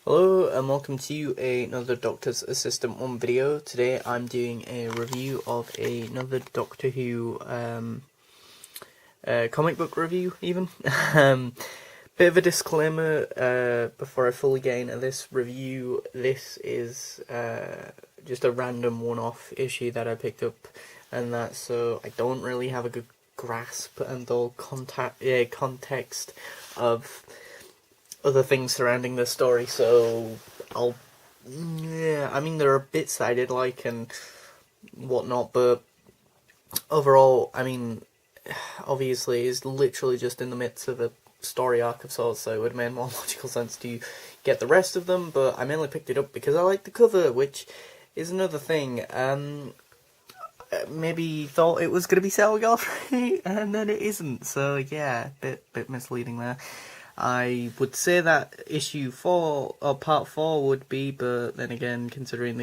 Hello and welcome to another Doctor's Assistant 1 video. Today I'm doing a review of another Doctor Who comic book review even. Bit of a disclaimer before I fully get into this review. This is just a random one-off issue that I picked up, and that so I don't really have a good grasp and all context of other things surrounding the story, so I mean, there are bits I did like and whatnot, but overall, I mean, obviously it's literally just in the midst of a story arc of sorts, so it would have made more logical sense to get the rest of them, but I mainly picked it up because I like the cover, which is another thing. Maybe thought it was going to be Sarah Galfrey, and then it isn't, so yeah, bit misleading there. I would say that issue 4, or part 4 would be, but then again, considering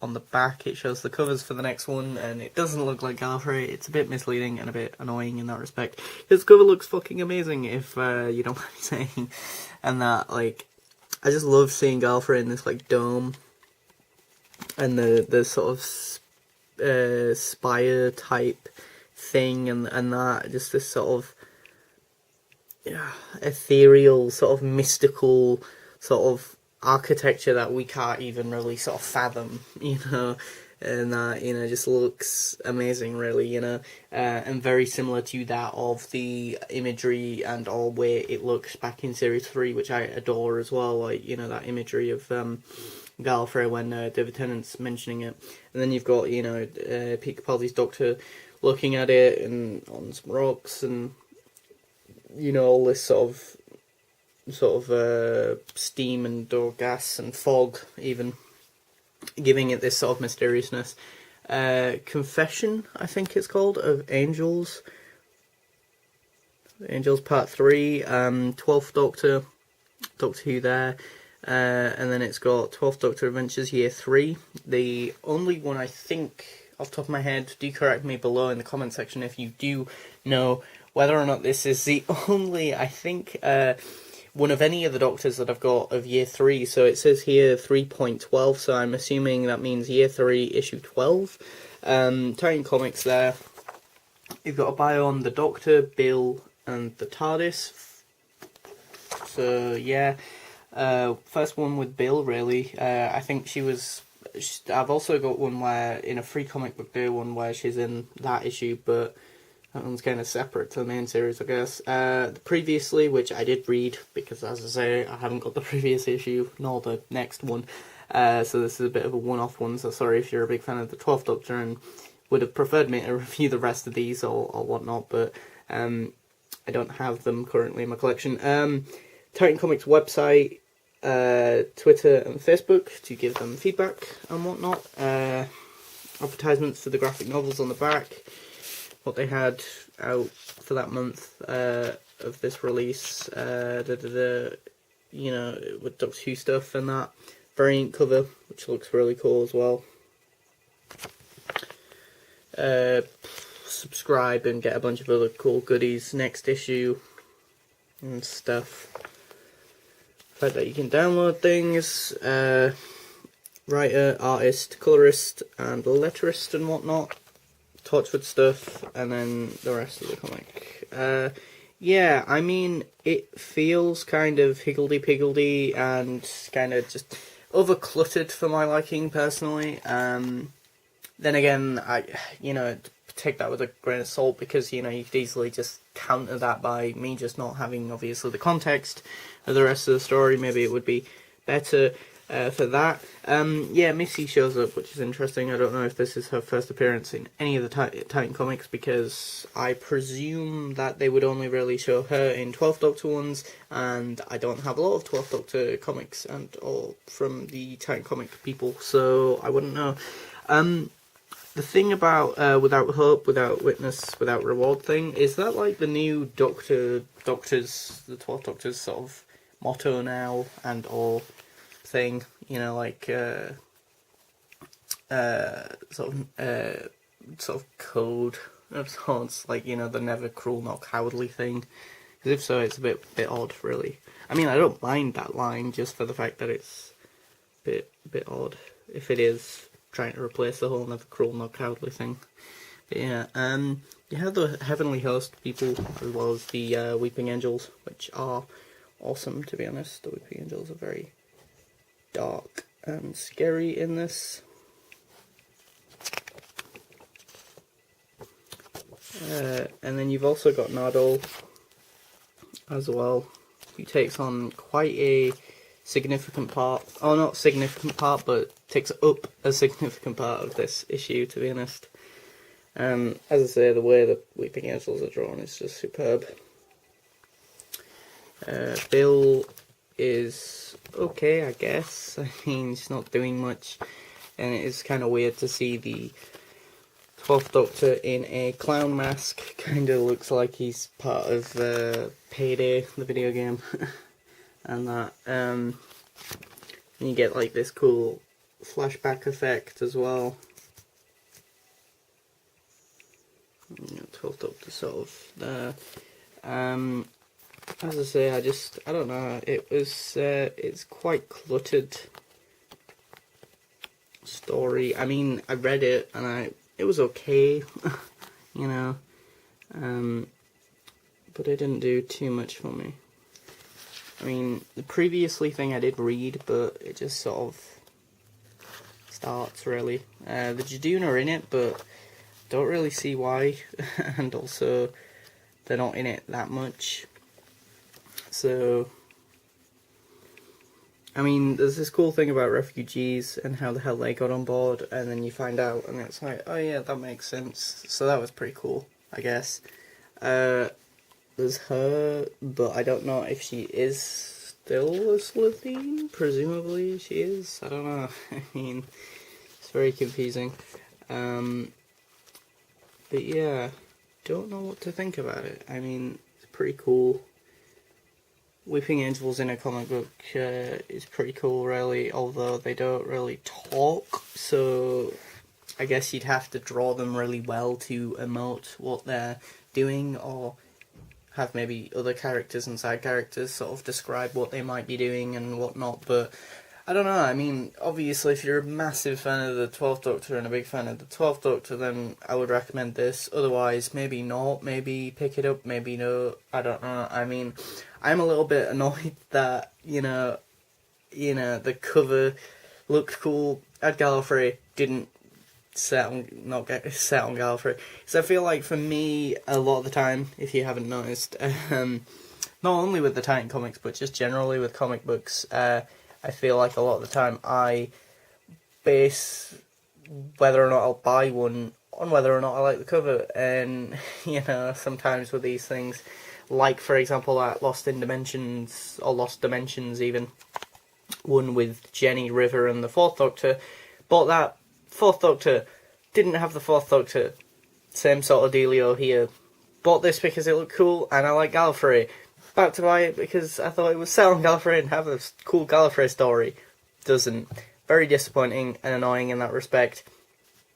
on the back it shows the covers for the next one, and it doesn't look like Gallifrey, it's a bit misleading and a bit annoying in that respect. His cover looks fucking amazing, if you don't mind me saying, and that, like, I just love seeing Gallifrey in this, like, dome, and the sort of spire type thing, and that, just this sort of ethereal, sort of mystical sort of architecture that we can't even really sort of fathom, and that, just looks amazing, really, and very similar to that of the imagery and all way it looks back in Series 3, which I adore as well, like, that imagery of Gallifrey when David Tennant's mentioning it, and then you've got, Pete Capaldi's Doctor looking at it and on some rocks, and all this sort of steam and or gas and fog, even giving it this sort of mysteriousness. Confession, I think it's called, of Angels. Angels Part 3, 12th Doctor Who there, and then it's got 12th Doctor Adventures Year 3. The only one I think, off the top of my head, do correct me below in the comment section if you do know whether or not this is the only, I think, one of any of the Doctors that I've got of Year 3. So it says here 3.12, so I'm assuming that means Year 3, Issue 12. Titan Comics there. You've got a bio on the Doctor, Bill, and the TARDIS. So, yeah. First one with Bill, really. I think I've also got one where, in a free comic book day one, where she's in that issue, but that one's kind of separate to the main series, I guess. Previously, which I did read, because as I say, I haven't got the previous issue, nor the next one, so this is a bit of a one-off one, so sorry if you're a big fan of the 12th Doctor and would have preferred me to review the rest of these or whatnot, but I don't have them currently in my collection. Titan Comics website, Twitter and Facebook to give them feedback and whatnot. Advertisements for the graphic novels on the back, what they had out for that month of this release, with Doctor Who stuff and that. Variant cover, which looks really cool as well. Subscribe and get a bunch of other cool goodies next issue and stuff. The fact that you can download things, writer, artist, colorist, and letterist and whatnot. Torchwood stuff, and then the rest of the comic. Yeah, I mean, it feels kind of higgledy-piggledy and kind of just over-cluttered for my liking, personally. Then again, I take that with a grain of salt, because, you could easily just counter that by me just not having, obviously, the context of the rest of the story. Maybe it would be better for that. Yeah, Missy shows up, which is interesting. I don't know if this is her first appearance in any of the Titan comics, because I presume that they would only really show her in 12th Doctor ones, and I don't have a lot of 12th Doctor comics and all from the Titan comic people, so I wouldn't know. The thing about Without Hope, Without Witness, Without Reward thing, is that like the new the 12th Doctor's sort of motto now and all thing, sort of code of sorts, like, the never cruel, not cowardly thing, Because if so, it's a bit odd, really. I mean, I don't mind that line just for the fact that it's a bit odd. If it is trying to replace the whole never cruel, not cowardly thing. But yeah, you have the Heavenly Host people as well as the Weeping Angels, which are awesome, to be honest. The Weeping Angels are very dark and scary in this. And then you've also got Nardole as well, who takes on quite a significant part. Oh, not significant part, but takes up a significant part of this issue, to be honest. As I say, the way the Weeping Angels are drawn is just superb. Bill is okay, I guess. I mean, he's not doing much, and it is kind of weird to see the 12th Doctor in a clown mask. Kind of looks like he's part of Payday, the video game, and that. And you get like this cool flashback effect as well. 12th Doctor sort of there. As I say, I don't know, it's quite cluttered story. I mean, I read it and it was okay, you know, but it didn't do too much for me. I mean, the previously thing I did read, but it just sort of starts, really. The Judoon are in it, but don't really see why, and also they're not in it that much. So, I mean, there's this cool thing about refugees and how the hell they got on board, and then you find out, and it's like, oh yeah, that makes sense. So that was pretty cool, I guess. There's her, but I don't know if she is still a Slitheen. Presumably she is. I don't know. I mean, it's very confusing. But yeah, don't know what to think about it. I mean, it's pretty cool. Weeping Angels in a comic book is pretty cool, really, although they don't really talk, so I guess you'd have to draw them really well to emote what they're doing, or have maybe other characters and side characters sort of describe what they might be doing and whatnot, but I don't know. I mean, obviously, if you're a massive fan of the 12th Doctor and a big fan of the 12th Doctor, then I would recommend this. Otherwise, maybe not. Maybe pick it up, maybe no. I don't know. I mean, I'm a little bit annoyed that, you know, the cover looked cool. Ed Gallifrey didn't not get set on Gallifrey. So I feel like, for me, a lot of the time, if you haven't noticed, not only with the Titan comics, but just generally with comic books, I feel like a lot of the time I base whether or not I'll buy one on whether or not I like the cover. And, you know, sometimes with these things, like, for example, that Lost in Dimensions, or Lost Dimensions even, one with Jenny, River and the 4th Doctor, bought that 4th Doctor, didn't have the 4th Doctor, same sort of dealio here. Bought this because it looked cool and I like Gallifrey. About to buy it because I thought it was set on Gallifrey and have a cool Gallifrey story. Doesn't. Very disappointing and annoying in that respect.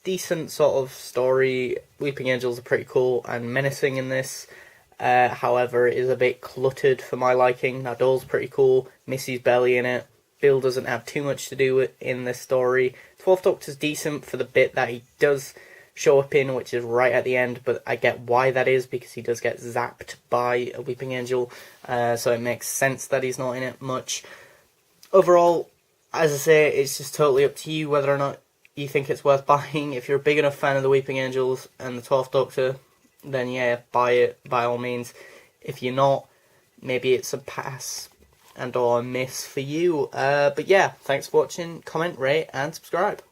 Decent sort of story. Weeping Angels are pretty cool and menacing in this. However, it is a bit cluttered for my liking. Nadole's pretty cool. Missy's barely in it. Bill doesn't have too much to do with in this story. 12th Doctor's decent for the bit that he does show up in, which is right at the end, but I get why that is, because he does get zapped by a Weeping Angel, so it makes sense that he's not in it much. Overall, as I say, it's just totally up to you whether or not you think it's worth buying. If you're a big enough fan of the Weeping Angels and the 12th Doctor, then yeah, buy it by all means. If you're not, maybe it's a pass and or a miss for you. But yeah, thanks for watching, comment, rate and subscribe.